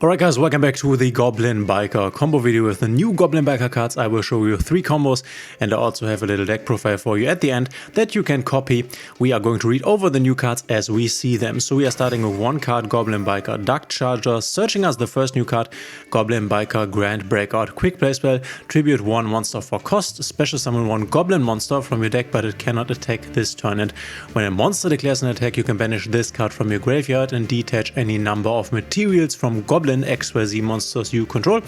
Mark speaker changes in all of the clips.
Speaker 1: Alright guys, welcome back to the Goblin Biker combo video with the new Goblin Biker cards. I will show you 3 combos and I also have a little deck profile for you at the end that you can copy. We are going to read over the new cards as we see them. So we are starting with 1 card, Goblin Biker Duck Charger, searching as the first new card, Goblin Biker Grand Breakout. Quick play spell, tribute 1 monster for cost, special summon 1 Goblin monster from your deck but it cannot attack this turn. And when a monster declares an attack, you can banish this card from your graveyard and detach any number of materials from Goblin XYZ monsters you control,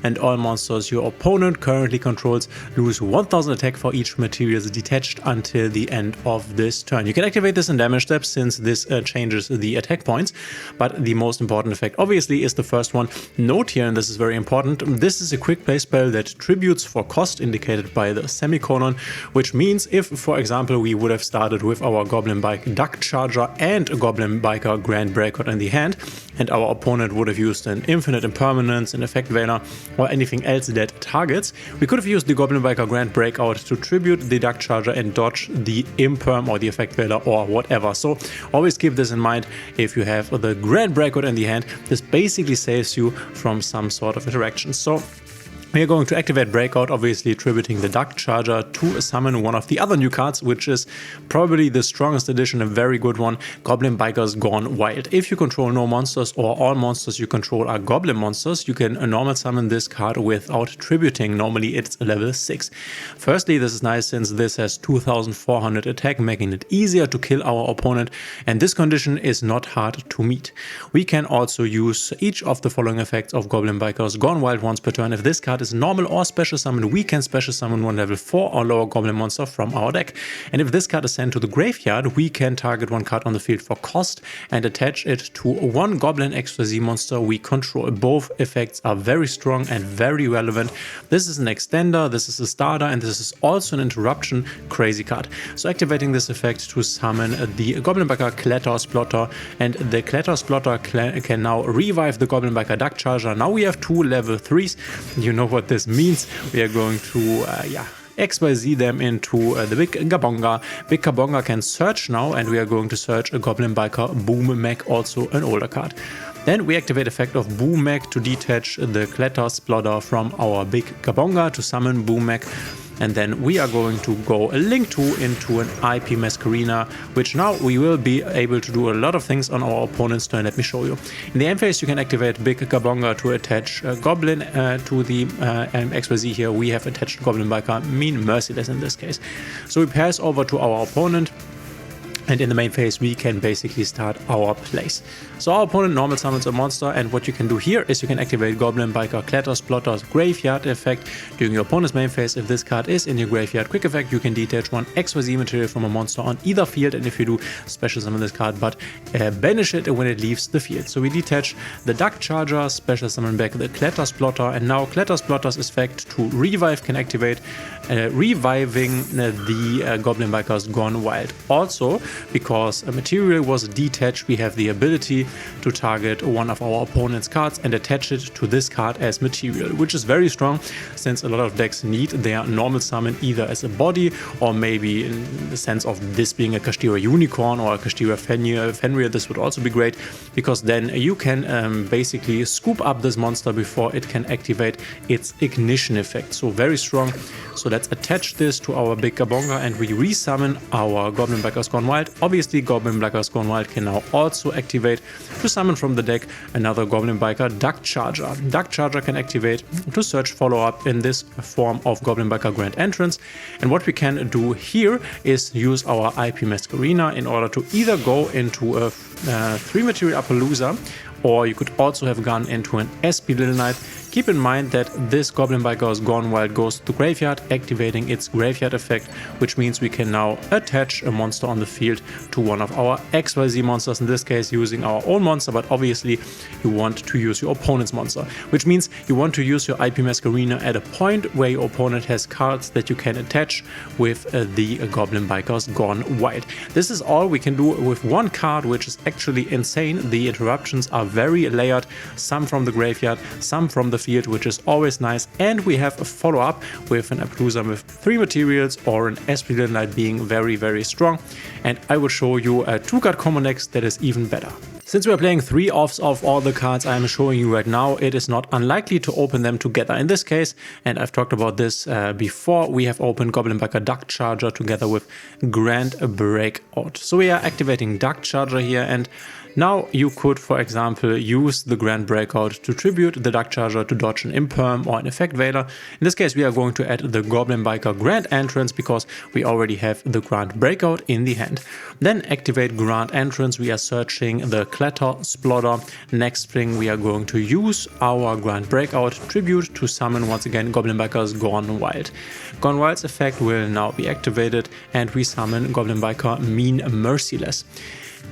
Speaker 1: and all monsters your opponent currently controls lose 1000 attack for each materials detached until the end of this turn. You can activate this in damage steps since this changes the attack points, but the most important effect obviously is the first one. Note here, and this is very important, this is a quick play spell that tributes for cost indicated by the semicolon, which means if, for example, we would have started with our Goblin Biker Duck Charger and a Goblin Biker Grand Breakout in the hand, and our opponent would have used an Infinite Impermanence, an Effect Veiler, or anything else that targets, we could have used the Goblin Biker Grand Breakout to tribute the Duck Charger and dodge the Imperm or the Effect Veiler or whatever. So always keep this in mind. If you have the Grand Breakout in the hand, this basically saves you from some sort of interaction. So we are going to activate Breakout, obviously tributing the Duck Charger to summon one of the other new cards, which is probably the strongest addition, a very good one, Goblin Bikers Gone Wild. If you control no monsters or all monsters you control are Goblin monsters, you can normal summon this card without tributing. Normally it's level 6. Firstly, this is nice since this has 2400 attack, making it easier to kill our opponent, and this condition is not hard to meet. We can also use each of the following effects of Goblin Bikers Gone Wild once per turn. If this card is normal or special summon, we can special summon 1 level 4 or lower Goblin monster from our deck. And if this card is sent to the graveyard, we can target 1 card on the field for cost and attach it to 1 Goblin XYZ monster we control. Both effects are very strong and very relevant. This is an extender, this is a starter, and this is also an interruption crazy card. So activating this effect to summon the Goblin Biker Clatter Splotter, and the Clatter Splotter can now revive the Goblin Biker Duck Charger. Now we have 2 level 3s. You know what this means. We are going to XYZ them into the Big Gabonga. Big Gabonga can search now, and we are going to search a Goblin Biker Boom Mech, also an older card. Then we activate effect of Boom Mech to detach the Clatter Splotter from our Big Gabonga to summon Boom Mech. And then we are going to go a Link 2 into an IP Masquerina, which now we will be able to do a lot of things on our opponent's turn. Let me show you. In the end phase, you can activate Big Gabonga to attach Goblin to the XYZ here. We have attached Goblin Biker Mean Merciless in this case. So we pass over to our opponent, and in the main phase we can basically start our plays. So our opponent normal summons a monster, and what you can do here is you can activate Goblin Biker Clatter Splotter's graveyard effect during your opponent's main phase. If this card is in your graveyard, quick effect, you can detach 1 XYZ material from a monster on either field, and if you do, special summon this card but banish it when it leaves the field. So we detach the Duck Charger, special summon back the Clatter Splotter, and now Clatter Splotter's effect to revive can activate, reviving the Goblin Bikers Gone Wild. Also, because a material was detached, we have the ability to target one of our opponent's cards and attach it to this card as material, which is very strong since a lot of decks need their normal summon either as a body or maybe in the sense of this being a Kastira Unicorn or a Kastira Fenrir. This would also be great because then you can basically scoop up this monster before it can activate its ignition effect. So very strong. So let's attach this to our Big Gabonga and we resummon our Goblin Bikers Gone Wild. Obviously, Goblin Bikers Gone Wild can now also activate to summon from the deck another Goblin Biker Duck Charger. Duck Charger can activate to search follow-up in this form of Goblin Biker Grand Entrance. And what we can do here is use our IP Masquerina in order to either go into a 3 material Appaloosa, or you could also have gone into an SP Little Knight. Keep in mind that this Goblin Bikers Gone Wild goes to the graveyard, activating its graveyard effect, which means we can now attach a monster on the field to one of our XYZ monsters, in this case using our own monster, but obviously you want to use your opponent's monster, which means you want to use your IP Masquerina at a point where your opponent has cards that you can attach with the Goblin Bikers Gone Wild. This is all we can do with 1 card, which is actually insane. The interruptions are very layered, some from the graveyard, some from the field, which is always nice, and we have a follow-up with an Appaloosa with 3 materials or an SP Little Knight being very, very strong, and I will show you a 2-card combo next that is even better. Since we are playing 3 offs of all the cards I am showing you right now, it is not unlikely to open them together in this case, and I've talked about this before. We have opened Goblin Biker Duck Charger together with Grand Breakout. So we are activating Duck Charger here, and now you could, for example, use the Grand Breakout to tribute the Duck Charger to dodge an Imperm or an Effect Veiler. In this case, we are going to add the Goblin Biker Grand Entrance because we already have the Grand Breakout in the hand. Then activate Grand Entrance. We are searching the Clatter Splotter. Next thing, we are going to use our Grand Breakout tribute to summon once again Goblin Biker's Gone Wild. Gone Wild's effect will now be activated, and we summon Goblin Biker Mean Merciless.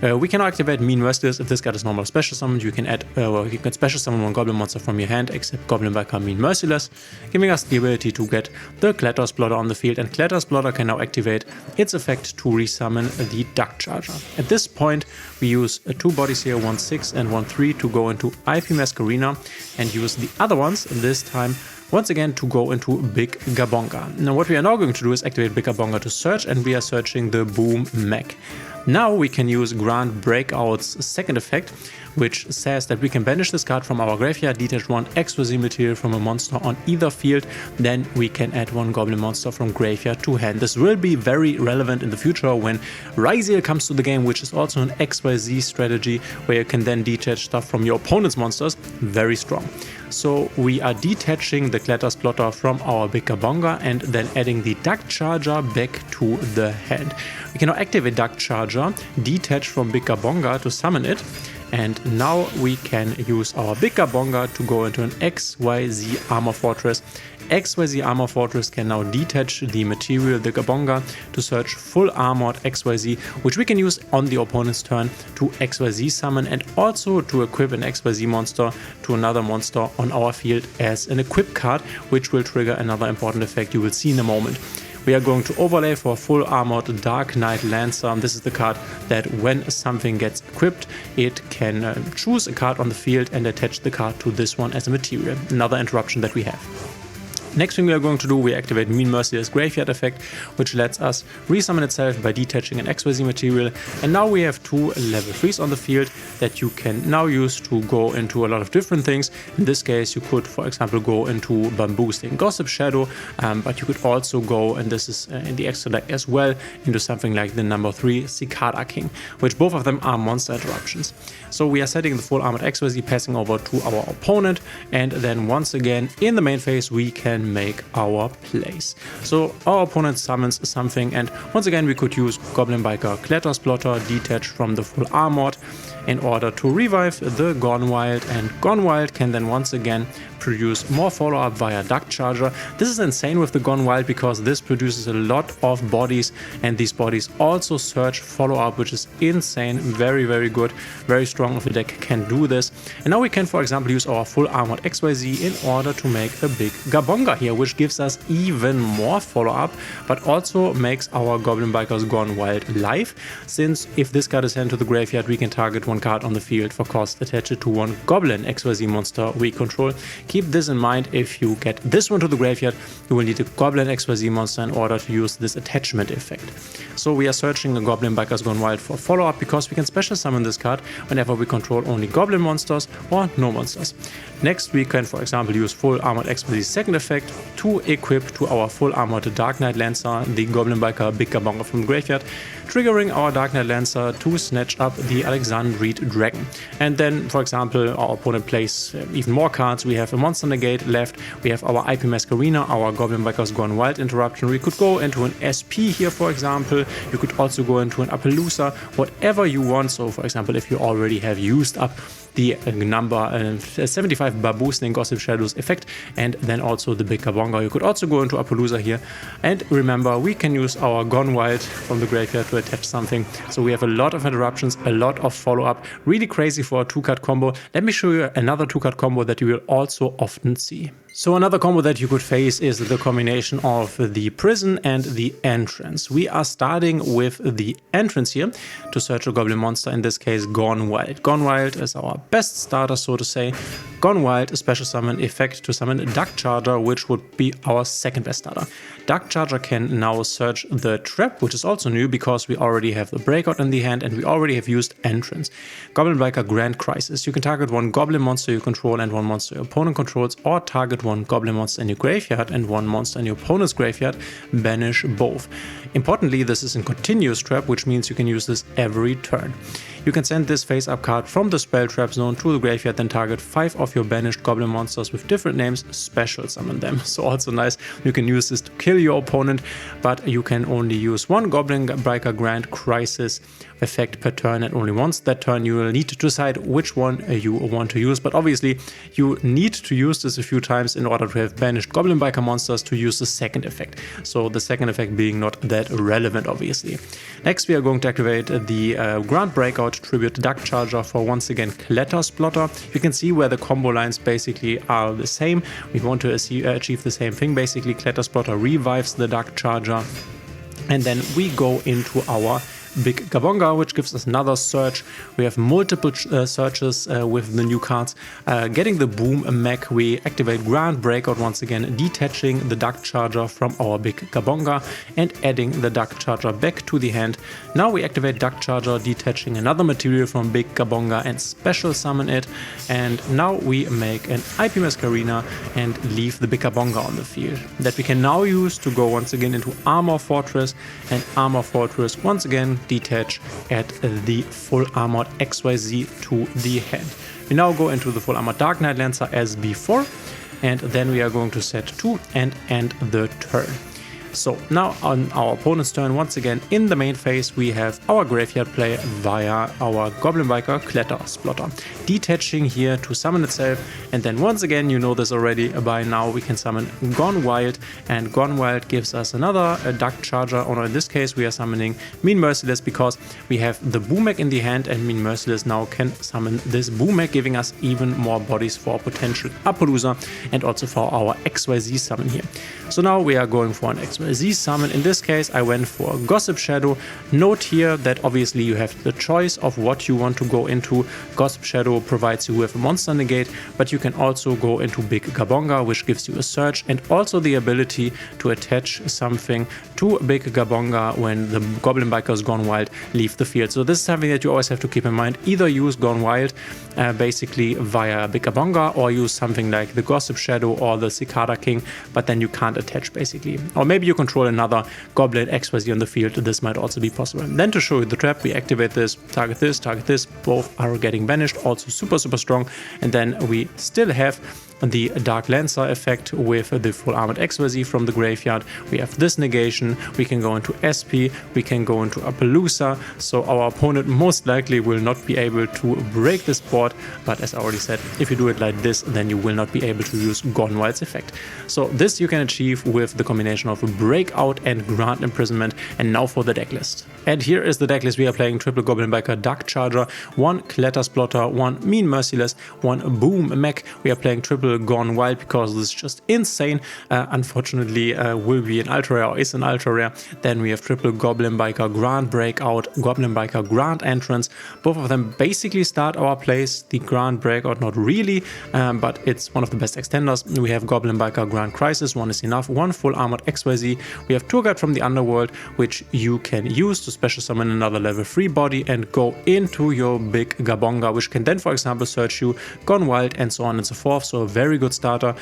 Speaker 1: We cannot activate Mean Merciless if this card is normal special summoned. You can add, you can special summon one Goblin monster from your hand except Goblin Biker Mean Merciless, giving us the ability to get the Clatter Splotter on the field, and Clatter Splotter can now activate its effect to resummon the Duck Charger. At this point, we use 2 bodies here, 1/6 and 1/3, to go into IP Masquerena and use the other ones this time once again to go into Big Gabonga. Now what we are now going to do is activate Big Gabonga to search, and we are searching the Boom Mech. Now we can use Grand Breakout's second effect, which says that we can banish this card from our graveyard, detach 1 XYZ material from a monster on either field, then we can add 1 Goblin monster from graveyard to hand. This will be very relevant in the future when Ryziel comes to the game, which is also an XYZ strategy where you can then detach stuff from your opponent's monsters. Very strong. So we are detaching the Clatter Splotter from our Big Gabonga and then adding the Duck Charger back to the hand. We can now activate Duck Charger, detach from Big Gabonga to summon it, and now we can use our Big Gabonga to go into an XYZ Armor Fortress. XYZ Armor Fortress can now detach the material, the Gabonga, to search full armored XYZ, which we can use on the opponent's turn to XYZ summon, and also to equip an XYZ monster to another monster on our field as an equip card, which will trigger another important effect you will see in a moment. We are going to overlay for full armored Dark Knight Lancer. This is the card that when something gets equipped, it can choose a card on the field and attach the card to this one as a material. Another interruption that we have. Next thing we are going to do, we activate Mean Merciless Graveyard effect, which lets us resummon itself by detaching an XYZ material. And now we have 2 level 3s on the field that you can now use to go into a lot of different things. In this case, you could, for example, go into Bamboozling Gossip Shadow, but you could also go, and this is in the extra deck as well, into something like the number 3 Cicada King, which both of them are monster interruptions. So we are setting the full armored XYZ, passing over to our opponent, and then once again in the main phase we can make our plays. So our opponent summons something, and once again we could use Goblin Biker Clatter Splotter, detach from the full armored, in order to revive the Gone Wild, and Gone Wild can then once again produce more follow-up via Duck Charger. This is insane with the Gone Wild because this produces a lot of bodies, and these bodies also search follow-up, which is insane. Very, very good, very strong if the deck can do this. And now we can, for example, use our full armored XYZ in order to make a Big Gabonga here, which gives us even more follow-up, but also makes our Goblin Bikers Gone Wild live, since if this card is sent to the graveyard, we can target 1 card on the field for cost, attach it to 1 Goblin XYZ monster we control. Keep this in mind. If you get this one to the graveyard, you will need a Goblin XYZ monster in order to use this attachment effect. So we are searching a Goblin Bikers Gone Wild for follow-up because we can special summon this card whenever we control only Goblin monsters or no monsters. Next we can, for example, use full armored XYZ second effect to equip to our full armored Dark Knight Lancer the Goblin Biker Big Gabonga from the graveyard, triggering our Dark Knight Lancer to snatch up the Alexandrite Dragon. And then, for example, our opponent plays even more cards. We have a Monster Negate left, we have our IP Masquerena, our Goblin Bikers Gone Wild interruption. We could go into an SP here, for example. You could also go into an Appaloosa, whatever you want. So, for example, if you already have used up the number 75 Bamboozling Gossip Shadows effect, and then also the Big Gabonga. You could also go into Appaloosa here, and remember, we can use our Gone Wild from the graveyard to attach something. So we have a lot of interruptions, a lot of follow-up, really crazy for a 2-card combo. Let me show you another 2-card combo that you will also often see. So another combo that you could face is the combination of the Prison and the Entrance. We are starting with the Entrance here to search a Goblin monster, in this case Gone Wild. Gone Wild is our best starter, so to say. Gone Wild, a special summon effect to summon Duck Charger, which would be our second best starter. Duck Charger can now search the trap, which is also new because we already have the Breakout in the hand and we already have used Entrance. Goblin Biker Grand Crisis. You can target one Goblin monster you control and one monster your opponent controls, or target one Goblin monster in your graveyard and one monster in your opponent's graveyard. Banish both. Importantly, this is a continuous trap, which means you can use this every turn. You can send this face-up card from the spell trap zone to the graveyard, then target 5 of your banished Goblin monsters with different names, special summon them. So also nice, you can use this to kill your opponent, but you can only use one Goblin Biker Grand Crisis effect per turn, and only once that turn you will need to decide which one you want to use. But obviously you need to use this a few times in order to have banished Goblin Biker monsters to use the second effect. So the second effect being not that relevant, obviously. Next we are going to activate the Grand Breakout Tribute Duck Charger for once again Clatter Splotter. You can see where the combo lines basically are the same. We want to achieve the same thing. Basically Clatter Splotter revives the Duck Charger, and then we go into our Big Gabonga, which gives us another search. We have multiple searches with the new cards. Getting the Boom Mech, we activate Grand Breakout once again, detaching the Duck Charger from our Big Gabonga and adding the Duck Charger back to the hand. Now we activate Duck Charger, detaching another material from Big Gabonga and special summon it. And now we make an IP Masquerina and leave the Big Gabonga on the field. That we can now use to go once again into Armor Fortress, and Armor Fortress once again detach at the full armored XYZ to the hand. We now go into the full armored Dark Knight Lancer as before, and then we are going to set 2 and end the turn. So now on our opponent's turn, once again in the main phase, we have our graveyard play via our Goblin Biker Clatter Splotter, detaching here to summon itself, and then once again, you know this already by now, we can summon Gone Wild, and Gone Wild gives us another Duck Charger, or in this case we are summoning Mean Merciless because we have the Boom Mech in the hand, and Mean Merciless now can summon this Boom Mech, giving us even more bodies for potential Appaloosa and also for our XYZ summon here. So now we are going for an XYZ summon. In this case, I went for Gossip Shadow. Note here that obviously you have the choice of what you want to go into. Gossip Shadow provides you with a monster negate, but you can also go into Big Gabonga, which gives you a search and also the ability to attach something to Big Gabonga when the Goblin Bikers Gone Wild leave the field. So this is something that you always have to keep in mind. Either use Gone Wild basically via Big Gabonga, or use something like the Gossip Shadow or the Cicada King, but then you can't attach basically. Or maybe you control another Goblin XYZ on the field. This might also be possible. Then to show you the trap, we activate this, target this, both are getting banished, also super strong. And then we still have the Dark Lancer effect with the full armored XYZ from the graveyard. We have this negation, we can go into SP, we can go into Appaloosa, so our opponent most likely will not be able to break this board, but as I already said, if you do it like this, then you will not be able to use Gone Wild's effect. So this you can achieve with the combination of Breakout and Grand Imprisonment. And now for the deck list. And here is the deck list. We are playing triple Goblin Biker Duck Charger, 1 Clatter Splotter, 1 Mean Merciless, 1 Boom Mech. We are playing triple Gone Wild because this is just insane. Unfortunately will be an ultra rare, or is an ultra rare. Then we have triple Goblin Biker Grand Breakout, Goblin Biker Grand Entrance. Both of them basically start our plays. The Grand Breakout not really, but it's one of the best extenders. We have Goblin Biker Grand Crisis, 1 is enough, 1 full armored XYZ. We have Tour Guide from the Underworld, which you can use to special summon another level 3 body and go into your Big Gabonga, which can then for example search you, Gone Wild, and so on and so forth. So a very good starter.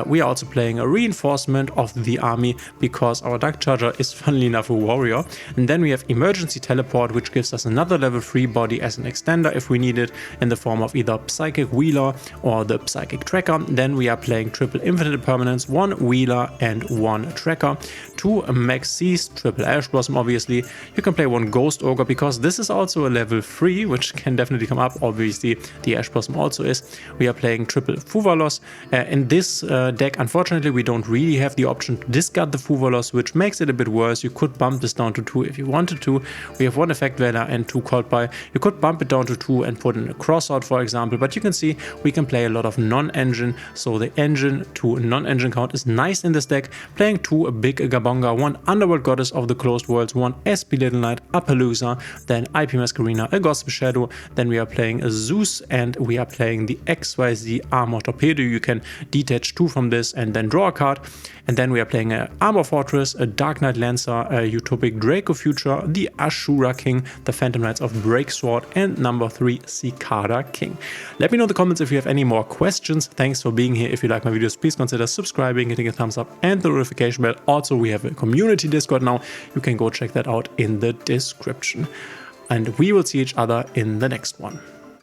Speaker 1: We are also playing a reinforcement of the army because our Duck Charger is funnily enough a warrior. And then we have Emergency Teleport, which gives us another level 3 body as an extender if we need it, in the form of either Psychic Wheeler or the Psychic Tracker. Then we are playing triple Infinite Permanence, 1 Wheeler and 1 Tracker, 2 Max Seas, triple Ash Blossom obviously. You can play 1 Ghost Ogre because this is also a level 3, which can definitely come up. Obviously the Ash Blossom also is. We are playing triple Fuvalos, In this deck, unfortunately, we don't really have the option to discard the Fuvolos, which makes it a bit worse. You could bump this down to 2 if you wanted to. We have 1 Effect Valor and 2 Cold Buy. You could bump it down to 2 and put in a Crossout, for example, but you can see we can play a lot of non-engine, so the engine to non-engine count is nice in this deck. Playing 2 Big Gabonga, 1 Underworld Goddess of the Closed Worlds, 1 SP Little Knight, a Palooza, then IP Masquerena, a Gospel Shadow, then we are playing a Zeus, and we are playing the XYZ Armor Torpedo. You can detach 2 from this and then draw a card. And then we are playing a Armor Fortress, a Dark Knight Lancer, a Utopic Draco Future, the Ashura King, the Phantom Knights of Breaksword, and number 3 Cicada King. Let me know in the comments if you have any more questions. Thanks for being here. If you like my videos, please consider subscribing, hitting a thumbs up and the notification bell. Also, we have a community Discord now. You can go check that out in the description. And we will see each other in the next one.